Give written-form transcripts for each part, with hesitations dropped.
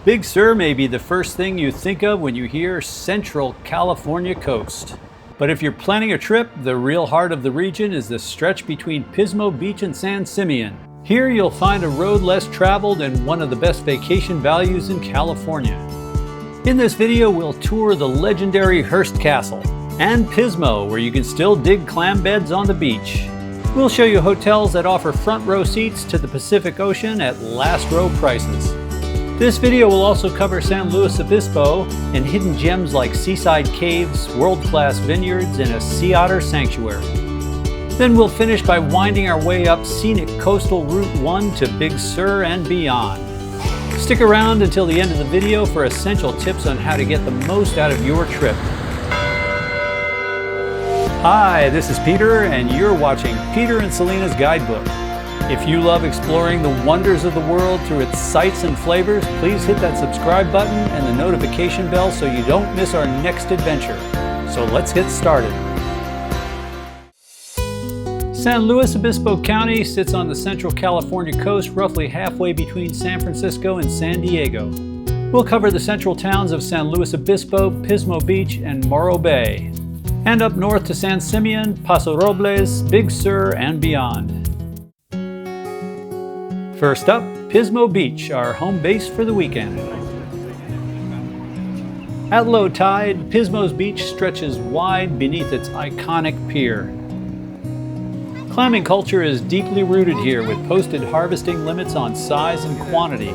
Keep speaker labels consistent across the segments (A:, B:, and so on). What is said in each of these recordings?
A: Big Sur may be the first thing you think of when you hear Central California coast. But if you're planning a trip, the real heart of the region is the stretch between Pismo Beach and San Simeon. Here you'll find a road less traveled and one of the best vacation values in California. In this video, we'll tour the legendary Hearst Castle and Pismo, where you can still dig clam beds on the beach. We'll show you hotels that offer front row seats to the Pacific Ocean at last row prices. This video will also cover San Luis Obispo and hidden gems like seaside caves, world-class vineyards, and a sea otter sanctuary. Then we'll finish by winding our way up scenic coastal Route 1 to Big Sur and beyond. Stick around until the end of the video for essential tips on how to get the most out of your trip. Hi, this is Peter, and you're watching Peter and Selena's Guidebook. If you love exploring the wonders of the world through its sights and flavors, please hit that subscribe button and the notification bell so you don't miss our next adventure. So let's get started. San Luis Obispo County sits on the Central California coast, roughly halfway between San Francisco and San Diego. We'll cover the central towns of San Luis Obispo, Pismo Beach, and Morro Bay, and up north to San Simeon, Paso Robles, Big Sur, and beyond. First up, Pismo Beach, our home base for the weekend. At low tide, Pismo's beach stretches wide beneath its iconic pier. Clamming culture is deeply rooted here with posted harvesting limits on size and quantity.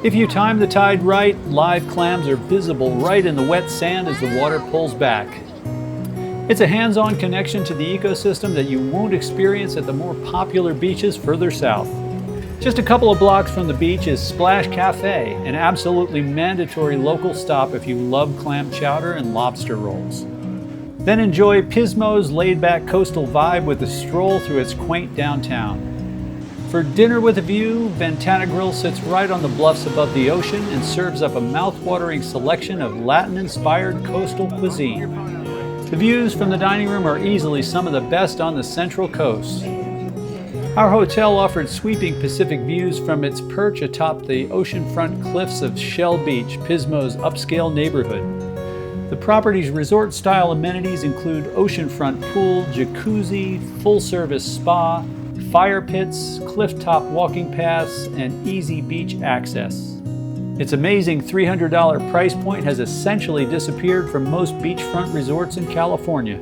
A: If you time the tide right, live clams are visible right in the wet sand as the water pulls back. It's a hands-on connection to the ecosystem that you won't experience at the more popular beaches further south. Just a couple of blocks from the beach is Splash Cafe, an absolutely mandatory local stop if you love clam chowder and lobster rolls. Then enjoy Pismo's laid-back coastal vibe with a stroll through its quaint downtown. For dinner with a view, Ventana Grill sits right on the bluffs above the ocean and serves up a mouth-watering selection of Latin-inspired coastal cuisine. The views from the dining room are easily some of the best on the Central Coast. Our hotel offered sweeping Pacific views from its perch atop the oceanfront cliffs of Shell Beach, Pismo's upscale neighborhood. The property's resort-style amenities include oceanfront pool, jacuzzi, full-service spa, fire pits, cliff-top walking paths, and easy beach access. Its amazing $300 price point has essentially disappeared from most beachfront resorts in California.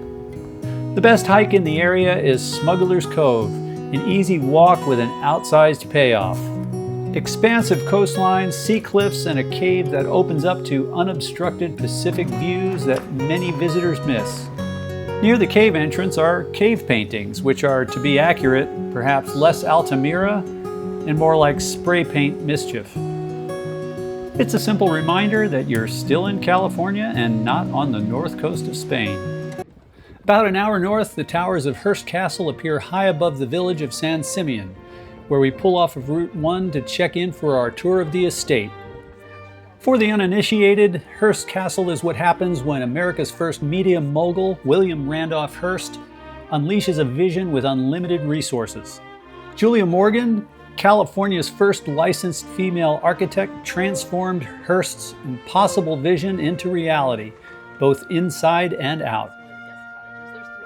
A: The best hike in the area is Smuggler's Cove, an easy walk with an outsized payoff. Expansive coastlines, sea cliffs, and a cave that opens up to unobstructed Pacific views that many visitors miss. Near the cave entrance are cave paintings, which are, to be accurate, perhaps less Altamira and more like spray paint mischief. It's a simple reminder that you're still in California and not on the north coast of Spain. About an hour north, the towers of Hearst Castle appear high above the village of San Simeon, where we pull off of Route 1 to check in for our tour of the estate. For the uninitiated, Hearst Castle is what happens when America's first media mogul, William Randolph Hearst, unleashes a vision with unlimited resources. Julia Morgan, California's first licensed female architect, transformed Hearst's impossible vision into reality, both inside and out.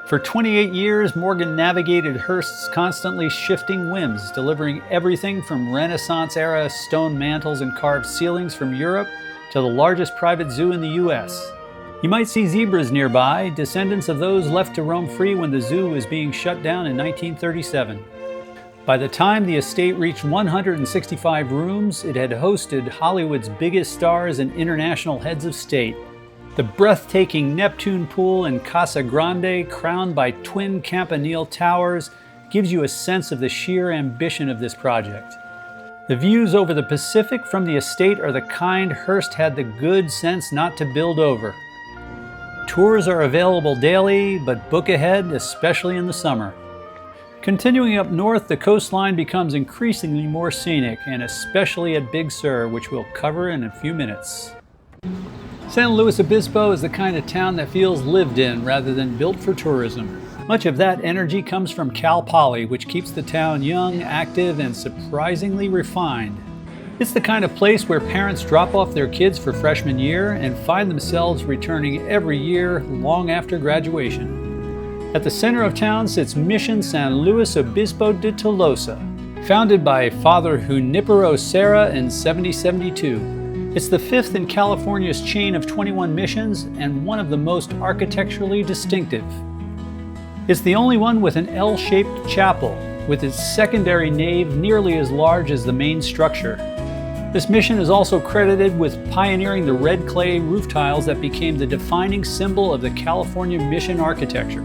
A: For 28 years, Morgan navigated Hearst's constantly shifting whims, delivering everything from Renaissance-era stone mantels and carved ceilings from Europe to the largest private zoo in the U.S. You might see zebras nearby, descendants of those left to roam free when the zoo was being shut down in 1937. By the time the estate reached 165 rooms, it had hosted Hollywood's biggest stars and international heads of state. The breathtaking Neptune Pool in Casa Grande, crowned by twin Campanile towers, gives you a sense of the sheer ambition of this project. The views over the Pacific from the estate are the kind Hearst had the good sense not to build over. Tours are available daily, but book ahead, especially in the summer. Continuing up north, the coastline becomes increasingly more scenic, and especially at Big Sur, which we'll cover in a few minutes. San Luis Obispo is the kind of town that feels lived in rather than built for tourism. Much of that energy comes from Cal Poly, which keeps the town young, active, and surprisingly refined. It's the kind of place where parents drop off their kids for freshman year and find themselves returning every year long after graduation. At the center of town sits Mission San Luis Obispo de Tolosa, founded by Father Junipero Serra in 7072. It's the fifth in California's chain of 21 missions and one of the most architecturally distinctive. It's the only one with an L-shaped chapel, with its secondary nave nearly as large as the main structure. This mission is also credited with pioneering the red clay roof tiles that became the defining symbol of the California mission architecture.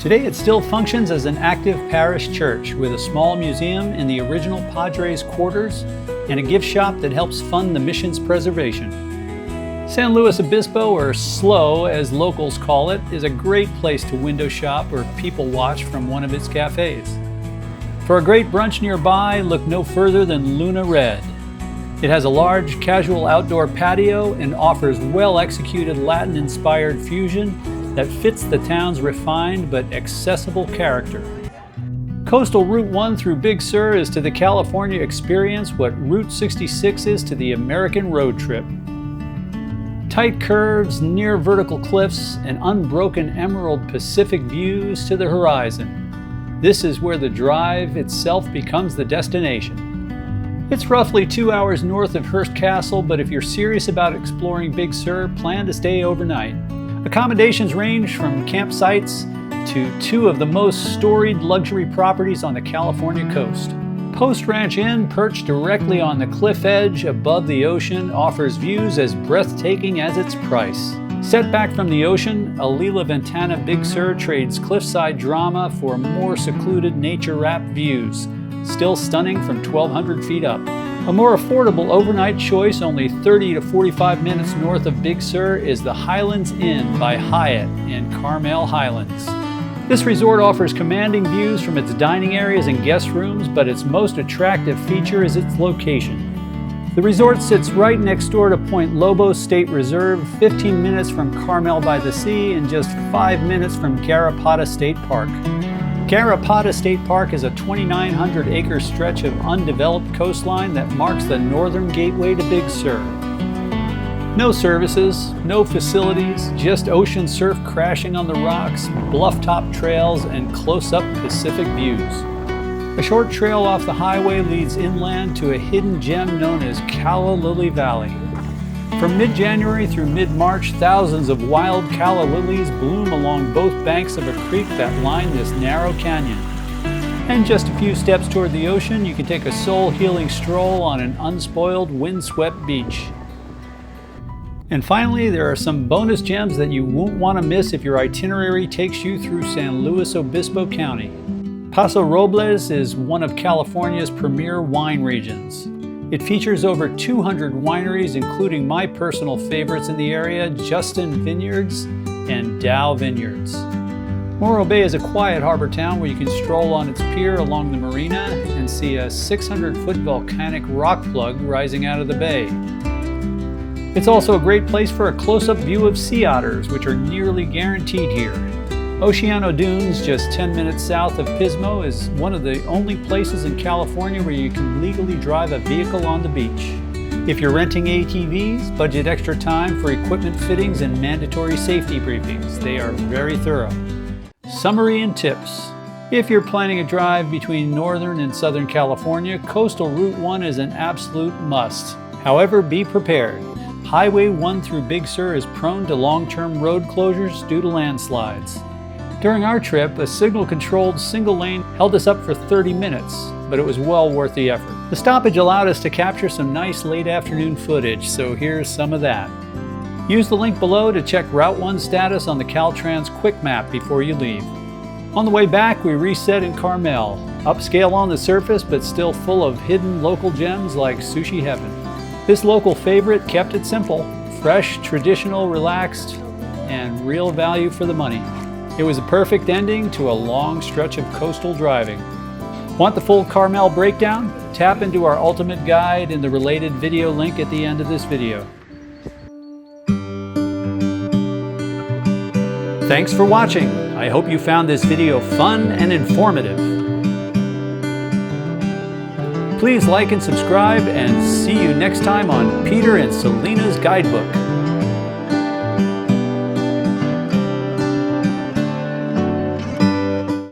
A: Today it still functions as an active parish church with a small museum in the original Padres' quarters and a gift shop that helps fund the mission's preservation. San Luis Obispo, or SLO as locals call it, is a great place to window shop or people watch from one of its cafes. For a great brunch nearby, look no further than Luna Red. It has a large casual outdoor patio and offers well-executed Latin-inspired fusion that fits the town's refined but accessible character. Coastal Route 1 through Big Sur is to the California experience what Route 66 is to the American road trip. Tight curves, near vertical cliffs, and unbroken emerald Pacific views to the horizon. This is where the drive itself becomes the destination. It's roughly 2 hours north of Hearst Castle, but if you're serious about exploring Big Sur, plan to stay overnight. Accommodations range from campsites to two of the most storied luxury properties on the California coast. Post Ranch Inn, perched directly on the cliff edge above the ocean, offers views as breathtaking as its price. Set back from the ocean, Alila Ventana Big Sur trades cliffside drama for more secluded nature-wrapped views, still stunning from 1,200 feet up. A more affordable overnight choice only 30 to 45 minutes north of Big Sur is the Highlands Inn by Hyatt in Carmel, Highlands. This resort offers commanding views from its dining areas and guest rooms, but its most attractive feature is its location. The resort sits right next door to Point Lobos State Reserve, 15 minutes from Carmel by the Sea, and just 5 minutes from Garrapata State Park. Garrapata State Park is a 2,900-acre stretch of undeveloped coastline that marks the northern gateway to Big Sur. No services, no facilities, just ocean surf crashing on the rocks, bluff-top trails, and close-up Pacific views. A short trail off the highway leads inland to a hidden gem known as Calla Lily Valley. From mid-January through mid-March, thousands of wild calla lilies bloom along both banks of a creek that line this narrow canyon. And just a few steps toward the ocean, you can take a soul-healing stroll on an unspoiled, windswept beach. And finally, there are some bonus gems that you won't want to miss if your itinerary takes you through San Luis Obispo County. Paso Robles is one of California's premier wine regions. It features over 200 wineries, including my personal favorites in the area, Justin Vineyards and Dow Vineyards. Morro Bay is a quiet harbor town where you can stroll on its pier along the marina and see a 600-foot volcanic rock plug rising out of the bay. It's also a great place for a close-up view of sea otters, which are nearly guaranteed here. Oceano Dunes, just 10 minutes south of Pismo, is one of the only places in California where you can legally drive a vehicle on the beach. If you're renting ATVs, budget extra time for equipment fittings and mandatory safety briefings. They are very thorough. Summary and tips. If you're planning a drive between Northern and Southern California, Coastal Route 1 is an absolute must. However, be prepared. Highway 1 through Big Sur is prone to long-term road closures due to landslides. During our trip, a signal-controlled single lane held us up for 30 minutes, but it was well worth the effort. The stoppage allowed us to capture some nice late afternoon footage, so here's some of that. Use the link below to check Route 1 status on the Caltrans Quick Map before you leave. On the way back, we reset in Carmel, upscale on the surface but still full of hidden local gems like Sushi Heaven. This local favorite kept it simple, fresh, traditional, relaxed, and real value for the money. It was a perfect ending to a long stretch of coastal driving. Want the full Carmel breakdown? Tap into our ultimate guide in the related video link at the end of this video. Thanks for watching. I hope you found this video fun and informative. Please like and subscribe, and see you next time on Peter and Selena's Guidebook.